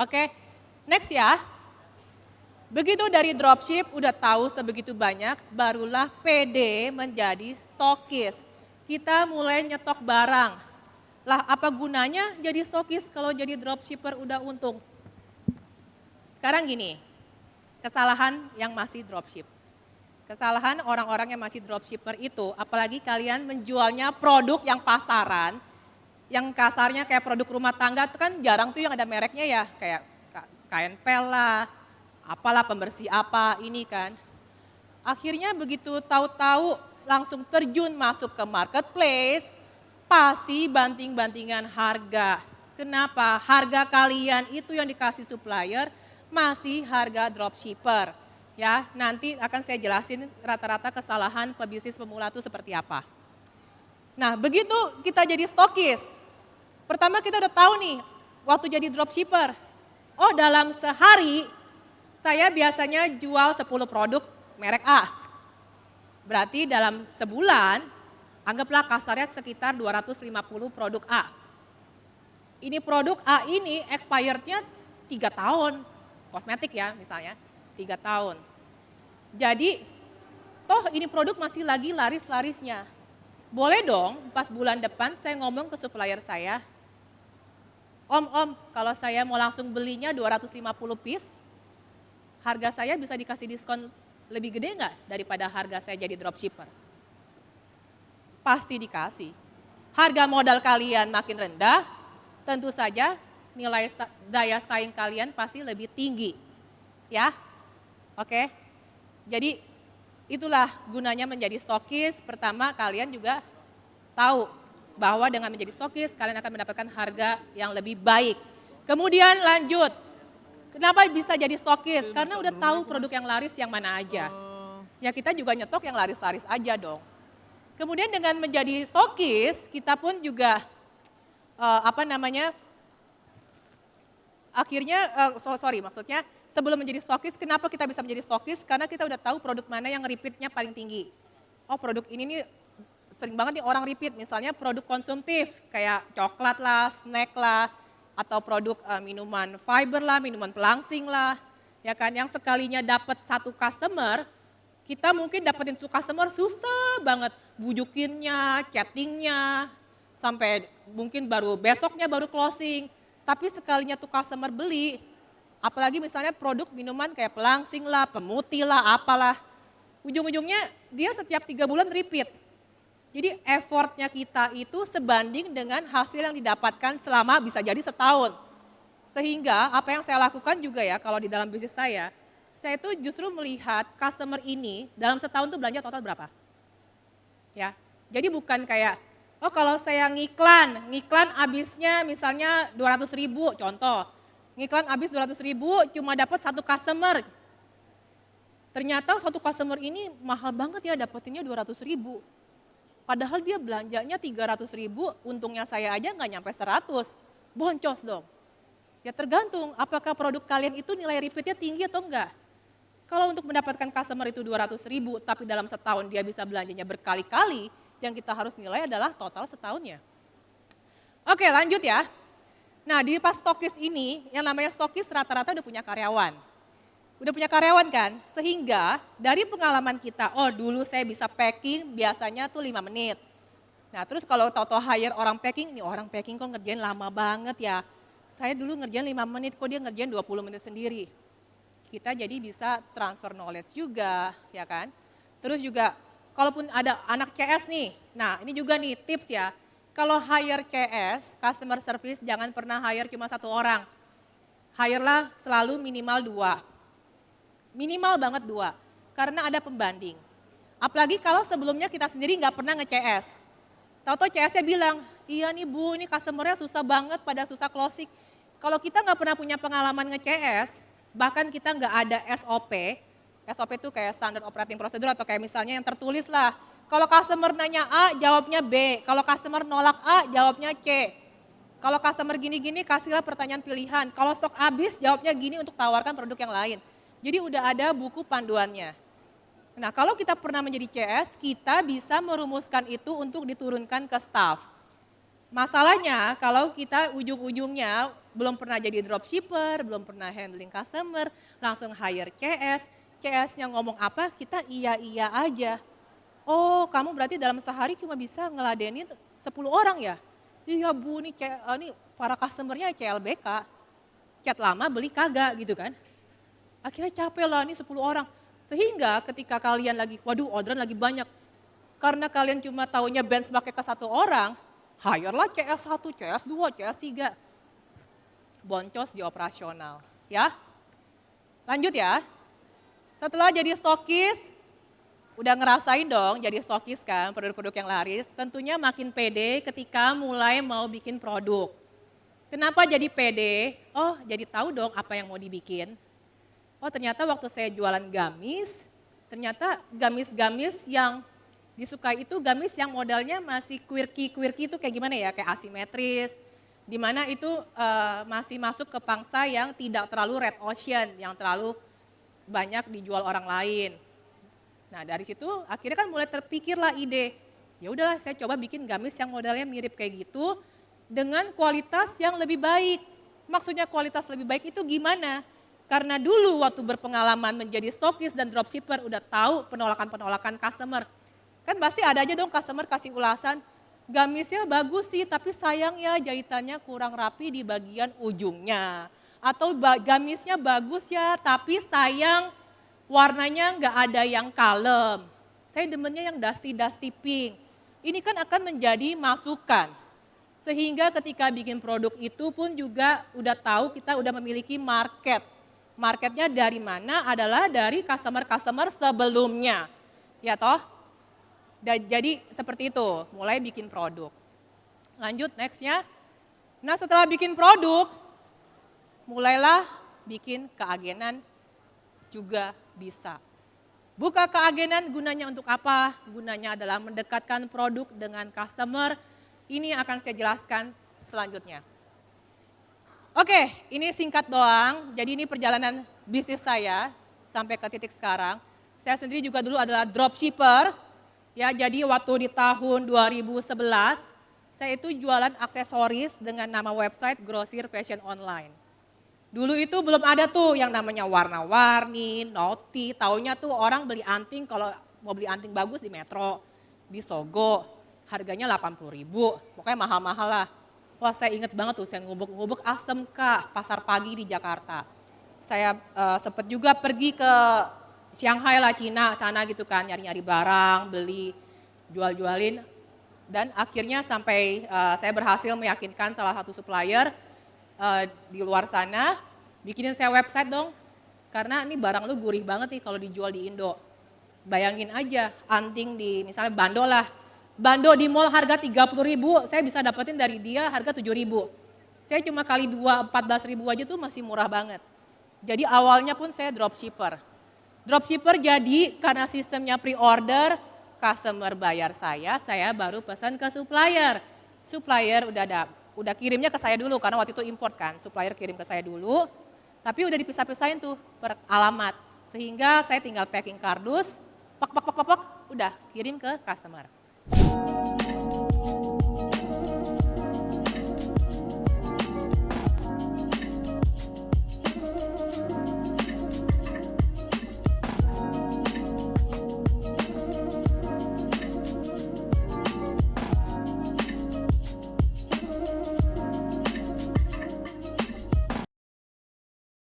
Oke, next ya. Begitu dari dropship udah tahu sebegitu banyak, barulah PD menjadi stokis. Kita mulai nyetok barang. Lah apa gunanya jadi stokis kalau jadi dropshipper udah untung? Sekarang gini, kesalahan yang masih dropship. Kesalahan orang-orang yang masih dropshipper itu, apalagi kalian menjualnya produk yang pasaran, yang kasarnya kayak produk rumah tangga itu kan jarang tuh yang ada mereknya ya, kayak kain pel lah, apalah pembersih apa ini kan. Akhirnya begitu tahu-tahu langsung terjun masuk ke marketplace, pasti banting-bantingan harga. Kenapa? Harga kalian itu yang dikasih supplier masih harga dropshipper. Ya, nanti akan saya jelasin rata-rata kesalahan pebisnis pemula itu seperti apa. Nah, begitu kita jadi stokis, pertama kita udah tahu nih, waktu jadi dropshipper, oh dalam sehari saya biasanya jual 10 produk merek A. Berarti dalam sebulan, anggaplah kasarnya sekitar 250 produk A. Ini produk A ini expirednya 3 tahun, kosmetik ya misalnya, 3 tahun. Jadi, toh ini produk masih lagi laris-larisnya. Boleh dong pas bulan depan saya ngomong ke supplier saya, Om, kalau saya mau langsung belinya 250 piece, harga saya bisa dikasih diskon lebih gede nggak daripada harga saya jadi dropshipper? Pasti dikasih. Harga modal kalian makin rendah, tentu saja nilai daya saing kalian pasti lebih tinggi. Ya, oke. Jadi itulah gunanya menjadi stokis. Pertama kalian juga tahu bahwa dengan menjadi stokis kalian akan mendapatkan harga yang lebih baik. Kemudian lanjut, kenapa bisa jadi stokis? Karena udah tahu produk yang laris yang mana aja. Ya kita juga nyetok yang laris-laris aja dong. Kemudian dengan menjadi stokis, kita pun juga maksudnya sebelum menjadi stokis, kenapa kita bisa menjadi stokis? Karena kita udah tahu produk mana yang repeatnya paling tinggi. Oh produk ini nih sering banget nih orang repeat, misalnya produk konsumtif kayak coklat lah, snack lah, atau produk minuman fiber lah, minuman pelangsing lah, ya kan? Yang sekalinya dapat satu customer, kita mungkin dapetin satu customer susah banget, bujukinnya, chattingnya, sampai mungkin baru besoknya baru closing. Tapi sekalinya tuh customer beli, apalagi misalnya produk minuman kayak pelangsing lah, pemutih lah, apalah. Ujung-ujungnya dia setiap 3 bulan repeat. Jadi effortnya kita itu sebanding dengan hasil yang didapatkan selama bisa jadi setahun. Sehingga apa yang saya lakukan juga ya kalau di dalam bisnis saya itu justru melihat customer ini dalam setahun tuh belanja total berapa. Ya, jadi bukan kayak, oh kalau saya ngiklan habisnya misalnya 200.000 contoh. Ngiklan habis 200.000 cuma dapat satu customer. Ternyata satu customer ini mahal banget ya dapetinnya 200.000. Padahal dia belanjanya 300.000, untungnya saya aja nggak nyampe 100. Boncos dong. Ya tergantung apakah produk kalian itu nilai repeatnya tinggi atau enggak. Kalau untuk mendapatkan customer itu 200.000 tapi dalam setahun dia bisa belanjanya berkali-kali, yang kita harus nilai adalah total setahunnya. Oke lanjut ya. Nah di pas stokis ini, yang namanya stokis rata-rata udah punya karyawan. Udah punya karyawan kan? Sehingga dari pengalaman kita, oh dulu saya bisa packing biasanya tuh 5 menit. Nah terus kalau tahu-tahu hire orang packing, nih orang packing kok ngerjain lama banget ya. Saya dulu ngerjain 5 menit, kok dia ngerjain 20 menit sendiri. Kita jadi bisa transfer knowledge juga, ya kan? Terus juga, kalaupun ada anak CS nih, nah ini juga nih tips ya. Kalau hire CS, customer service jangan pernah hire cuma 1 orang. Hire-lah selalu minimal 2. Minimal banget 2, karena ada pembanding. Apalagi kalau sebelumnya kita sendiri nggak pernah nge-CS. Tahu-tahu CS-nya bilang, iya nih Bu, ini customer-nya susah banget pada susah closing. Kalau kita nggak pernah punya pengalaman nge-CS, bahkan kita nggak ada SOP, SOP itu kayak standard operating procedure atau kayak misalnya yang tertulis lah. Kalau customer nanya A, jawabnya B. Kalau customer nolak A, jawabnya C. Kalau customer gini-gini, kasihlah pertanyaan pilihan. Kalau stok habis, jawabnya gini untuk tawarkan produk yang lain. Jadi udah ada buku panduannya. Nah kalau kita pernah menjadi CS, kita bisa merumuskan itu untuk diturunkan ke staff. Masalahnya kalau kita ujung-ujungnya belum pernah jadi dropshipper, belum pernah handling customer, langsung hire CS. CS-nya ngomong apa, kita iya-iya aja. Oh, kamu berarti dalam sehari cuma bisa ngeladenin 10 orang ya? Iya Bu, ini para customer-nya CLBK. Chat lama beli kagak gitu kan. Akhirnya capek lah, ini 10 orang. Sehingga ketika kalian lagi, waduh orderan lagi banyak. Karena kalian cuma taunya benchmark ke 1 orang, hire lah CS1, CS2, CS3. Boncos di operasional. Ya, lanjut ya. Setelah jadi stokis, udah ngerasain dong jadi stokis kan, produk-produk yang laris. Tentunya makin pede ketika mulai mau bikin produk. Kenapa jadi pede? Oh, jadi tahu dong apa yang mau dibikin. Oh, ternyata waktu saya jualan gamis, ternyata gamis-gamis yang disukai itu gamis yang modelnya masih quirky itu kayak gimana ya, kayak asimetris, di mana itu masih masuk ke pangsa yang tidak terlalu red ocean, yang terlalu banyak dijual orang lain. Nah dari situ akhirnya kan mulai terpikirlah ide, ya udahlah saya coba bikin gamis yang modelnya mirip kayak gitu dengan kualitas yang lebih baik. Maksudnya kualitas lebih baik itu gimana? Karena dulu waktu berpengalaman menjadi stokis dan dropshipper udah tahu penolakan-penolakan customer. Kan pasti ada aja dong customer kasih ulasan, gamisnya bagus sih tapi sayang ya jahitannya kurang rapi di bagian ujungnya. Atau gamisnya bagus ya tapi sayang warnanya nggak ada yang kalem. Saya demennya yang dusty pink. Ini kan akan menjadi masukan. Sehingga ketika bikin produk itu pun juga udah tahu kita udah memiliki market. Marketnya dari mana adalah dari customer-customer sebelumnya. Ya toh? Jadi seperti itu, mulai bikin produk. Lanjut nextnya. Nah setelah bikin produk, mulailah bikin keagenan juga bisa. Buka keagenan gunanya untuk apa? Gunanya adalah mendekatkan produk dengan customer. Ini akan saya jelaskan selanjutnya. Oke, ini singkat doang. Jadi ini perjalanan bisnis saya sampai ke titik sekarang. Saya sendiri juga dulu adalah dropshipper. Ya, jadi waktu di tahun 2011, saya itu jualan aksesoris dengan nama website Grosir Fashion Online. Dulu itu belum ada tuh yang namanya warna-warni, noti, taunya tuh orang beli anting kalau mau beli anting bagus di Metro, di Sogo, harganya 80.000, pokoknya mahal-mahal lah. Wah saya inget banget tuh, saya ngubek-ngubek ASMK, pasar pagi di Jakarta. Saya sempat juga pergi ke Shanghai lah, Cina, sana gitu kan, nyari-nyari barang, beli, jual-jualin. Dan akhirnya sampai saya berhasil meyakinkan salah satu supplier, di luar sana, bikinin saya website dong, karena ini barang lu gurih banget nih kalau dijual di Indo. Bayangin aja, anting di misalnya bando lah, bando di mall harga 30.000, saya bisa dapetin dari dia harga 7.000. Saya cuma kali 2, 14.000 aja tuh masih murah banget. Jadi awalnya pun saya dropshipper. Dropshipper jadi karena sistemnya pre-order, customer bayar saya baru pesan ke supplier. Supplier udah kirimnya ke saya dulu karena waktu itu import kan, supplier kirim ke saya dulu, tapi udah dipisah-pisahin tuh per alamat, sehingga saya tinggal packing kardus, pak, udah kirim ke customer.